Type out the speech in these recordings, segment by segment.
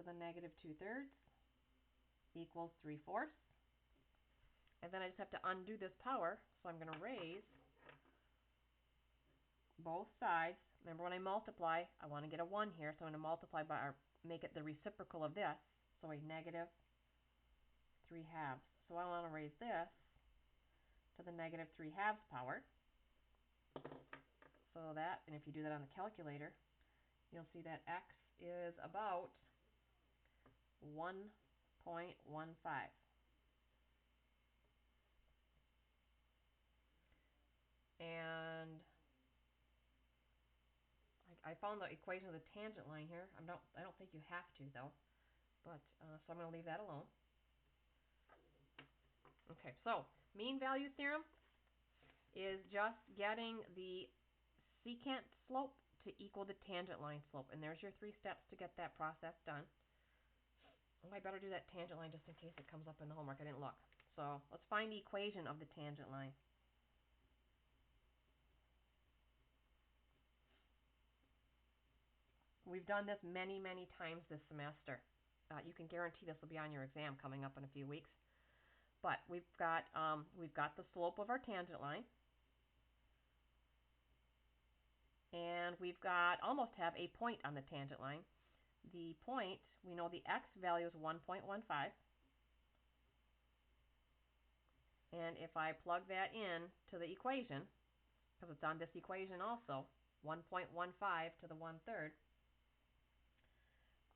the negative 2/3 equals 3/4. And then I just have to undo this power, so I'm going to raise both sides. Remember, when I multiply, I want to get a 1 here, so I'm going to multiply by, or make it the reciprocal of this, so a negative 3/2. So I want to raise this to the negative 3/2 power. So that, and if you do that on the calculator, you'll see that x is about 1.15. And I found the equation of the tangent line here. I don't think you have to though, but so I'm going to leave that alone. Okay, so mean value theorem is just getting the secant slope to equal the tangent line slope, and there's your 3 steps to get that process done. Oh, I better do that tangent line just in case it comes up in the homework. I didn't look. So let's find the equation of the tangent line. We've done this many, many times this semester. You can guarantee this will be on your exam coming up in a few weeks. But we've got the slope of our tangent line, and we've got almost have a point on the tangent line. The point, we know the x value is 1.15, and if I plug that in to the equation, because it's on this equation also, 1.15 to the 1/3,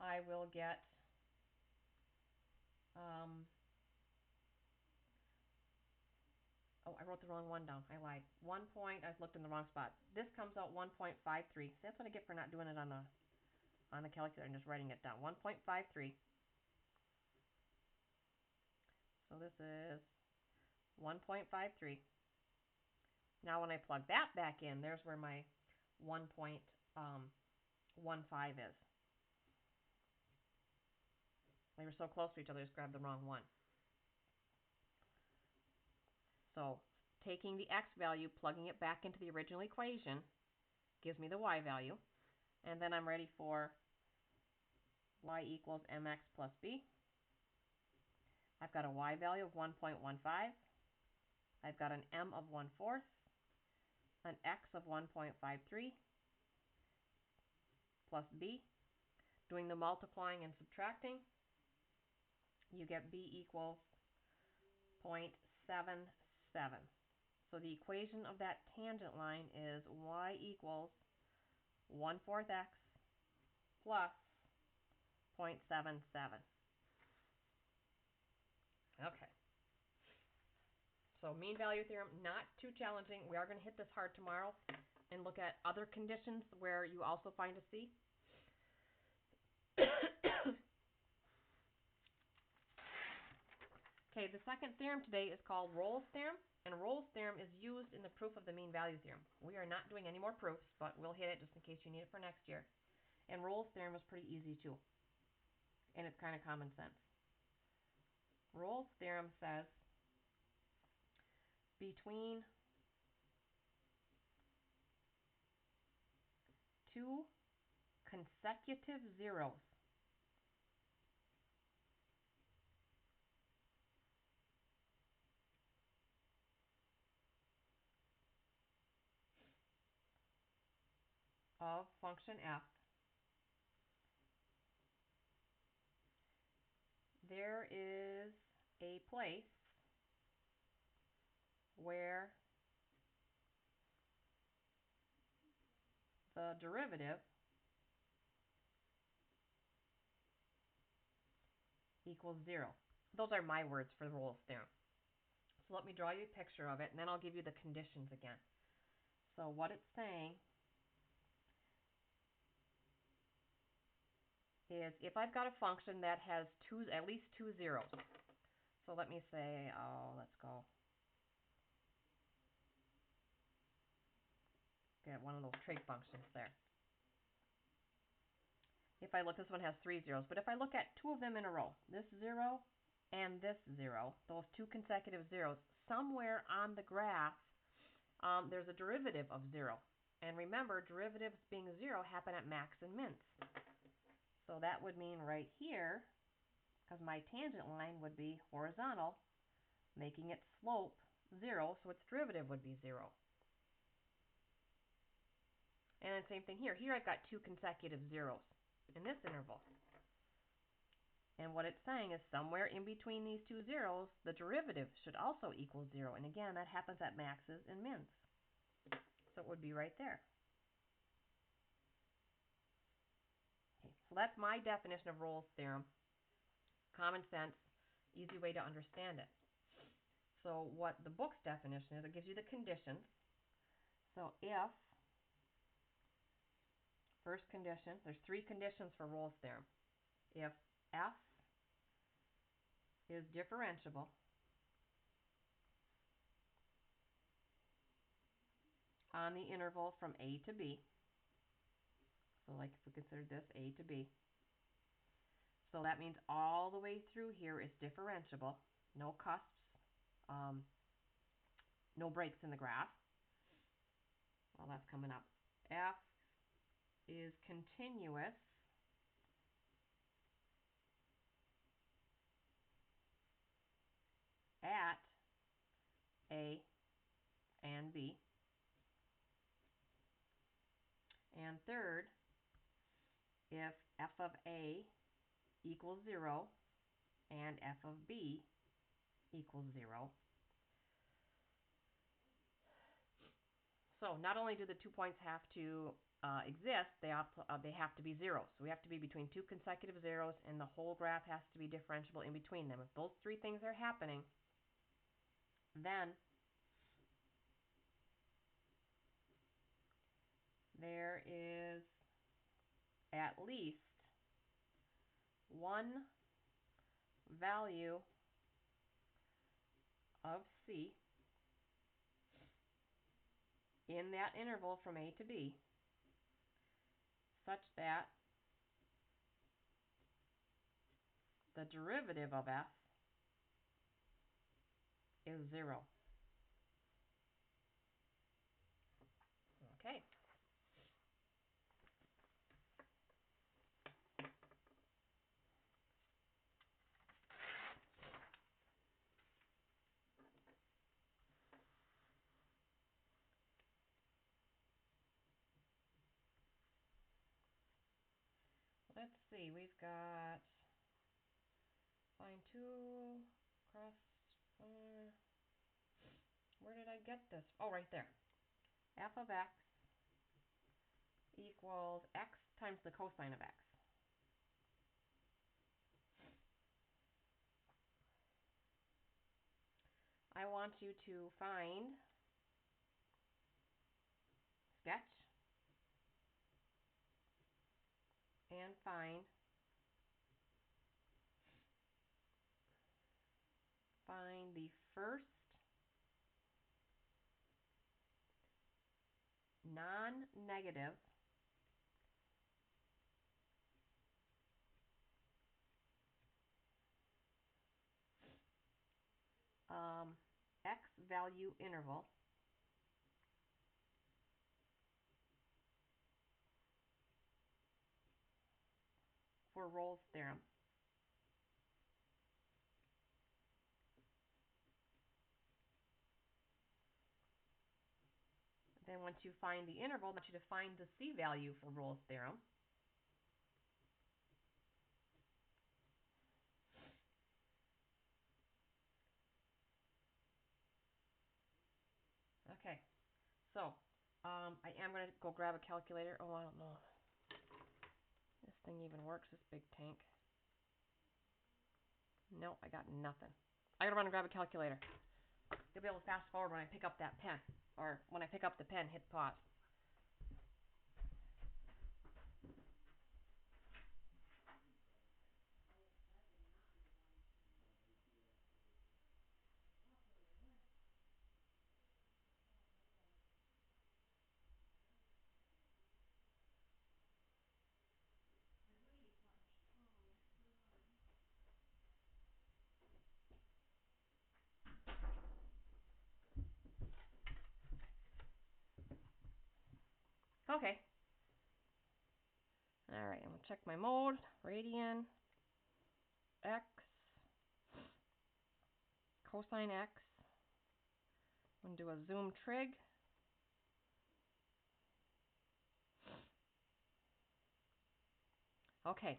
I will get oh, I wrote the wrong one down. I lied. I looked in the wrong spot. This comes out 1.53. So that's what I get for not doing it on the calculator and just writing it down. 1.53. So this is 1.53. Now when I plug that back in, there's where my 1.15 is. They were so close to each other, I just grabbed the wrong one. So taking the x value, plugging it back into the original equation, gives me the y value. And then I'm ready for y equals mx plus b. I've got a y value of 1.15. I've got an m of 1/4, an x of 1.53 plus b. Doing the multiplying and subtracting, you get b equals 0.77. So the equation of that tangent line is y equals 1/4 x plus 0.77. Okay. So mean value theorem, not too challenging. We are going to hit this hard tomorrow and look at other conditions where you also find a C. Okay, the second theorem today is called Rolle's theorem, and Rolle's theorem is used in the proof of the mean value theorem. We are not doing any more proofs, but we'll hit it just in case you need it for next year. And Rolle's theorem is pretty easy too, and it's kind of common sense. Rolle's theorem says between two consecutive zeros of function f, there is a place where the derivative equals 0. Those are my words for Rolle's theorem. So let me draw you a picture of it, and then I'll give you the conditions again. So what it's saying is if I've got a function that has at least two zeros. So let me say, let's go get one of those trig functions there. If I look, this one has 3 zeros, but if I look at two of them in a row, this 0 and this 0, those two consecutive zeros, somewhere on the graph there's a derivative of 0. And remember, derivatives being 0 happen at max and mins. So that would mean right here, because my tangent line would be horizontal, making its slope 0, so its derivative would be 0. And then same thing here. Here I've got two consecutive zeros in this interval. And what it's saying is somewhere in between these two zeros, the derivative should also equal 0. And again, that happens at maxes and mins. So it would be right there. Okay, so that's my definition of Rolle's theorem. Common sense, easy way to understand it. So what the book's definition is, it gives you the conditions. So if, first condition, there's three conditions for Rolle's theorem. If f is differentiable on the interval from a to b, so like if we consider this a to b, so that means all the way through here is differentiable, no cusps, no breaks in the graph. Well, that's coming up. F is continuous at a and b. And third, if f of a equals 0 and f of b equals 0. So not only do the 2 points have to exist, they have to be zeros. So we have to be between two consecutive zeros, and the whole graph has to be differentiable in between them. If those three things are happening, then there is at least one value of c in that interval from a to b such that the derivative of f is 0. Okay. Let's see, we've got line 2, cross, where did I get this? Oh, right there. F of x equals x times the cosine of x. I want you to find, sketch, and find the first non-negative x value interval for Rolle's theorem. Then once you find the interval, I want you to find the c value for Rolle's theorem. Okay, so I am going to go grab a calculator. Oh, I don't know. This thing even works, this big tank. Nope, I got nothing. I gotta run and grab a calculator. You'll be able to fast forward when I pick up that pen. Or when I pick up the pen, hit pause. Okay. Alright, I'm check my mode, radian, x, cosine x. I'm going to do a zoom trig. Okay,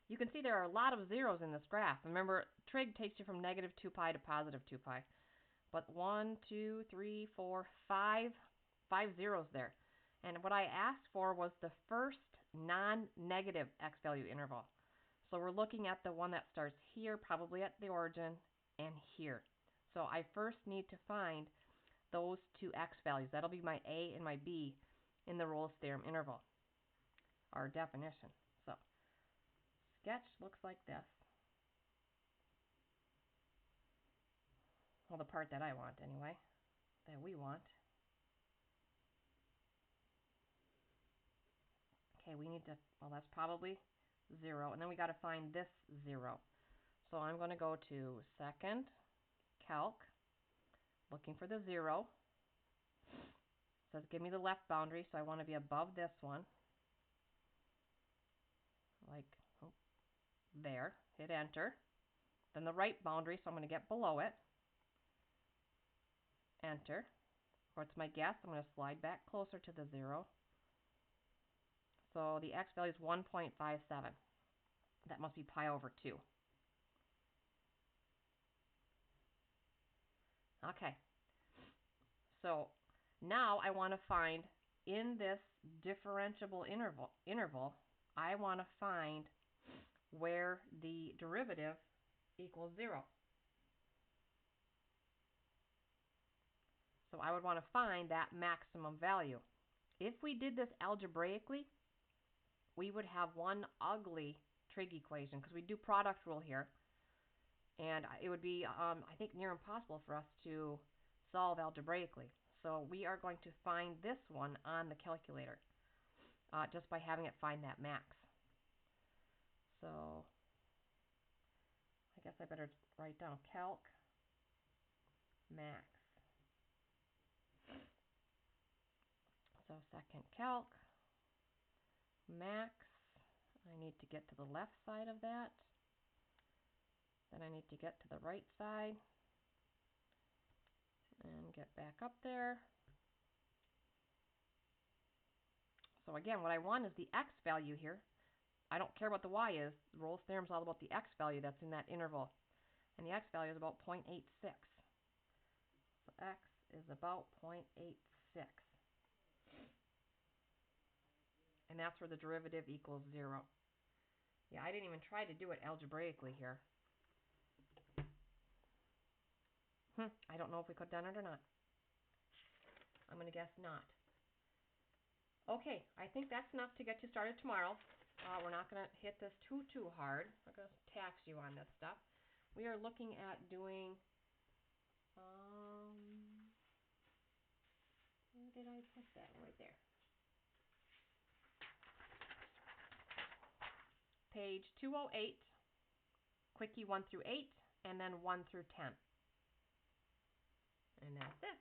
you can see there are a lot of zeros in this graph. Remember, trig takes you from negative 2 pi to positive 2 pi. But 1, 2, 3, 4, 5 zeros there. And what I asked for was the first non-negative x value interval. So we're looking at the one that starts here, probably at the origin, and here. So I first need to find those two x values. That'll be my a and my b in the Rolle's theorem interval, our definition. So sketch looks like this. Well, the part that I want anyway, that we want. Okay, we need to, well, that's probably 0. And then we got to find this 0. So I'm going to go to second, calc, looking for the 0. It says give me the left boundary, so I want to be above this one. Like there. Hit enter. Then the right boundary, so I'm going to get below it. Enter. Or it's my guess. I'm going to slide back closer to the 0. So the x value is 1.57. That must be pi over 2. Okay. So now I want to find, in this differentiable interval, I want to find where the derivative equals 0. So I would want to find that maximum value. If we did this algebraically, we would have one ugly trig equation because we do product rule here. And it would be, I think, near impossible for us to solve algebraically. So we are going to find this one on the calculator just by having it find that max. So I guess I better write down calc max. So second calc max. I need to get to the left side of that. Then I need to get to the right side and get back up there. So again, what I want is the x value here. I don't care what the y is. Rolle's theorem is all about the x value that's in that interval. And the x value is about 0.86. So x is about 0.86. And that's where the derivative equals 0. Yeah, I didn't even try to do it algebraically here. I don't know if we could have done it or not. I'm going to guess not. Okay, I think that's enough to get you started tomorrow. We're not going to hit this too hard. I'm going to tax you on this stuff. We are looking at doing, where did I put that? Right there. Page 208, Quickie 1 through 8, and then 1 through 10. And that's it.